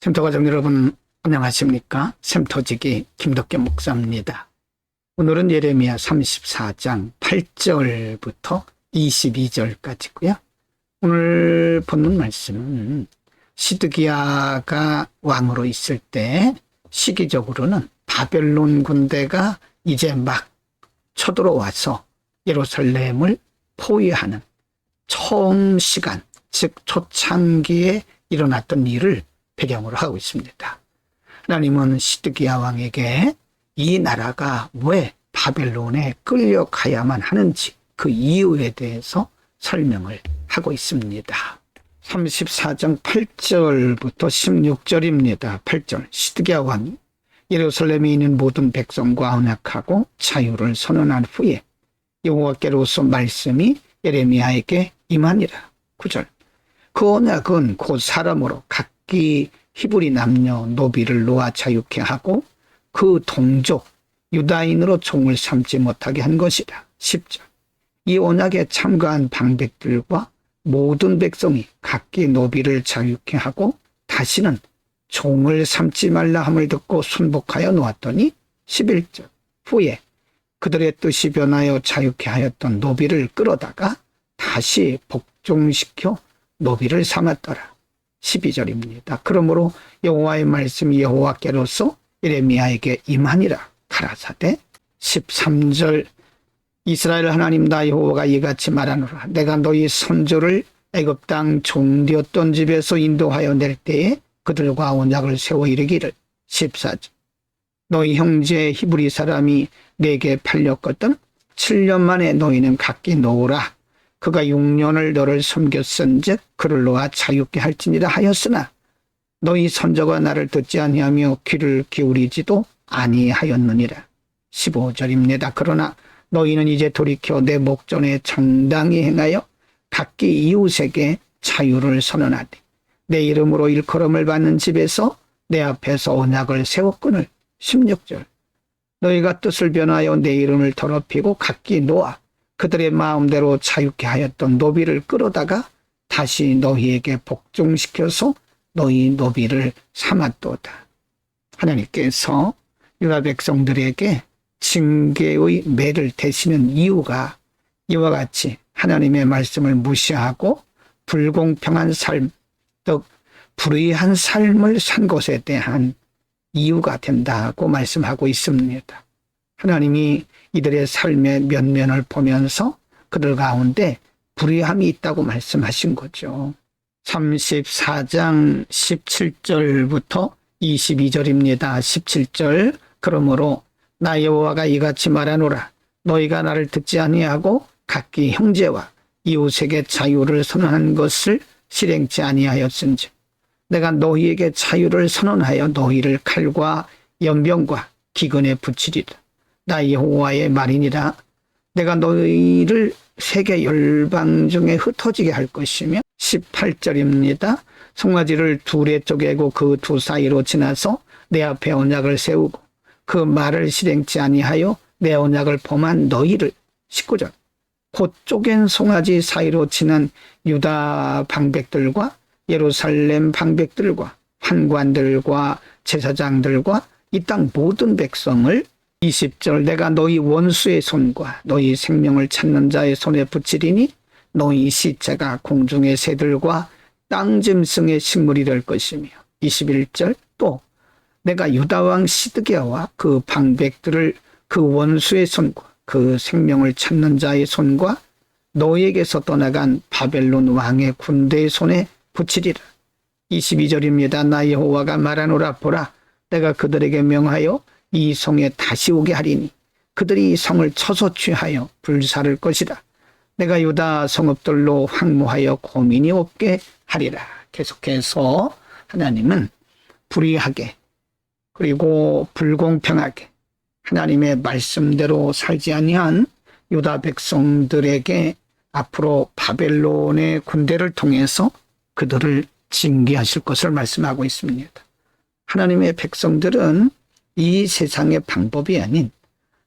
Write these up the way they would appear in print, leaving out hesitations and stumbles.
샘터가족 여러분 안녕하십니까? 샘터지기 김덕겸 목사입니다. 오늘은 예레미야 34장 8절부터 22절까지고요. 오늘 본문 말씀은 시드기야가 왕으로 있을 때 시기적으로는 바벨론 군대가 이제 막 쳐들어와서 예루살렘을 포위하는 처음 시간, 즉 초창기에 일어났던 일을 배경으로 하고 있습니다. 하나님은 시드기야 왕에게 이 나라가 왜 바벨론에 끌려가야만 하는지 그 이유에 대해서 설명을 하고 있습니다. 34장 8절부터 16절입니다. 8절 시드기야 왕이 예루살렘에 있는 모든 백성과 언약하고 자유를 선언한 후에 여호와께로서 말씀이 예레미야에게 임하니라. 9절 그 언약은 곧 사람으로 각기 히브리 남녀 노비를 놓아 자유케 하고 그 동족 유다인으로 종을 삼지 못하게 한 것이다. 10절 이 언약에 참가한 방백들과 모든 백성이 각기 노비를 자유케 하고 다시는 종을 삼지 말라 함을 듣고 순복하여 놓았더니 11절 후에 그들의 뜻이 변하여 자유케 하였던 노비를 끌어다가 다시 복종시켜 노비를 삼았더라. 12절입니다. 그러므로 여호와의 말씀이 여호와께로서 예레미야에게 임하니라 가라사대. 13절 이스라엘 하나님 나 여호와가 이같이 말하노라. 내가 너희 선조를 애굽 땅 종되었던 집에서 인도하여 낼 때에 그들과 언약을 세워 이르기를. 14절 너희 형제 히브리 사람이 내게 팔렸거든 7년 만에 너희는 각기 놓으라. 그가 6년을 너를 섬겼은즉 그를 놓아 자유케 할지니라 하였으나 너희 선조가 나를 듣지 아니하며 귀를 기울이지도 아니하였느니라. 15절입니다. 그러나 너희는 이제 돌이켜 내 목전에 정당히 행하여 각기 이웃에게 자유를 선언하되 내 이름으로 일컬음을 받는 집에서 내 앞에서 언약을 세웠거늘. 16절 너희가 뜻을 변하여 내 이름을 더럽히고 각기 놓아 그들의 마음대로 자유케 하였던 노비를 끌어다가 다시 너희에게 복종시켜서 너희 노비를 삼았도다. 하나님께서 유다 백성들에게 징계의 매를 대시는 이유가 이와 같이 하나님의 말씀을 무시하고 불공평한 삶, 즉 불의한 삶을 산 것에 대한 이유가 된다고 말씀하고 있습니다. 하나님이 이들의 삶의 면면을 보면서 그들 가운데 불의함이 있다고 말씀하신 거죠. 34장 17절부터 22절입니다. 17절 그러므로 나 여호와가 이같이 말하노라. 너희가 나를 듣지 아니하고 각기 형제와 이웃에게 자유를 선언한 것을 실행치 아니하였은즉 내가 너희에게 자유를 선언하여 너희를 칼과 연병과 기근에 붙이리라. 나 여호와의 말이니라. 내가 너희를 세계 열방 중에 흩어지게 할 것이며. 18절입니다. 송아지를 둘에 쪼개고 그 두 사이로 지나서 내 앞에 언약을 세우고 그 말을 실행치 아니하여 내 언약을 범한 너희를. 19절 곧 쪼갠 송아지 사이로 지난 유다 방백들과 예루살렘 방백들과 환관들과 제사장들과 이 땅 모든 백성을. 20절 내가 너희 원수의 손과 너희 생명을 찾는 자의 손에 붙이리니 너희 시체가 공중의 새들과 땅 짐승의 식물이 될 것이며. 21절 또 내가 유다왕 시드기야와 그 방백들을 그 원수의 손과 그 생명을 찾는 자의 손과 너희에게서 떠나간 바벨론 왕의 군대의 손에 붙이리라. 22절입니다. 나 여호와가 말하노라. 보라 내가 그들에게 명하여 이 성에 다시 오게 하리니 그들이 이 성을 쳐서 취하여 불사를 것이라. 내가 유다 성읍들로 황무하여 고민이 없게 하리라. 계속해서 하나님은 불의하게 그리고 불공평하게 하나님의 말씀대로 살지 아니한 유다 백성들에게 앞으로 바벨론의 군대를 통해서 그들을 징계하실 것을 말씀하고 있습니다. 하나님의 백성들은 이 세상의 방법이 아닌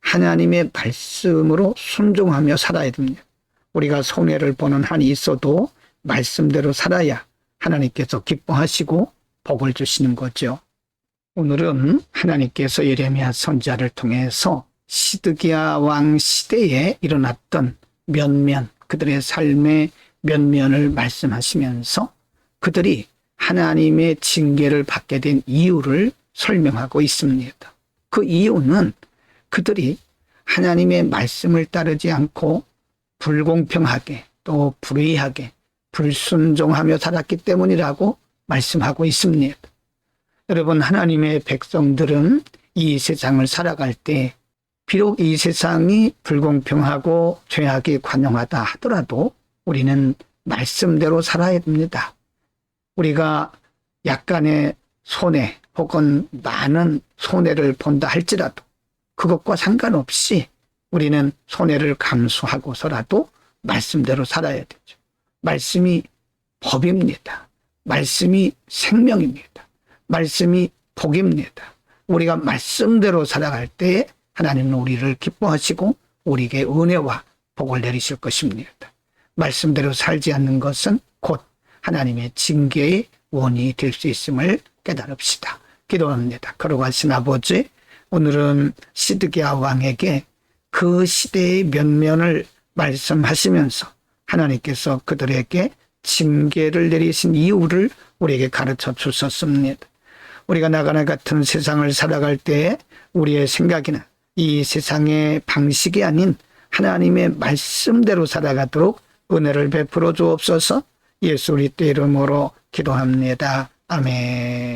하나님의 말씀으로 순종하며 살아야 됩니다. 우리가 손해를 보는 한이 있어도 말씀대로 살아야 하나님께서 기뻐하시고 복을 주시는 거죠. 오늘은 하나님께서 예레미야 선지자를 통해서 시드기야 왕 시대에 일어났던 면면, 그들의 삶의 면면을 말씀하시면서 그들이 하나님의 징계를 받게 된 이유를 설명하고 있습니다. 그 이유는 그들이 하나님의 말씀을 따르지 않고 불공평하게 또 불의하게 불순종하며 살았기 때문이라고 말씀하고 있습니다. 여러분, 하나님의 백성들은 이 세상을 살아갈 때 비록 이 세상이 불공평하고 죄악이 관영하다 하더라도 우리는 말씀대로 살아야 됩니다. 우리가 약간의 손해 혹은 많은 손해를 본다 할지라도 그것과 상관없이 우리는 손해를 감수하고서라도 말씀대로 살아야 되죠. 말씀이 법입니다. 말씀이 생명입니다. 말씀이 복입니다. 우리가 말씀대로 살아갈 때에 하나님은 우리를 기뻐하시고 우리에게 은혜와 복을 내리실 것입니다. 말씀대로 살지 않는 것은 곧 하나님의 징계의 원인이 될 수 있음을 깨달읍시다. 기도합니다. 거룩하신 아버지, 오늘은 시드기야 왕에게 그 시대의 면면을 말씀하시면서 하나님께서 그들에게 징계를 내리신 이유를 우리에게 가르쳐 주셨습니다. 우리가 나가나 같은 세상을 살아갈 때에 우리의 생각이나 이 세상의 방식이 아닌 하나님의 말씀대로 살아가도록 은혜를 베풀어 주옵소서. 예수 그리스도의 이름으로 기도합니다. 아멘.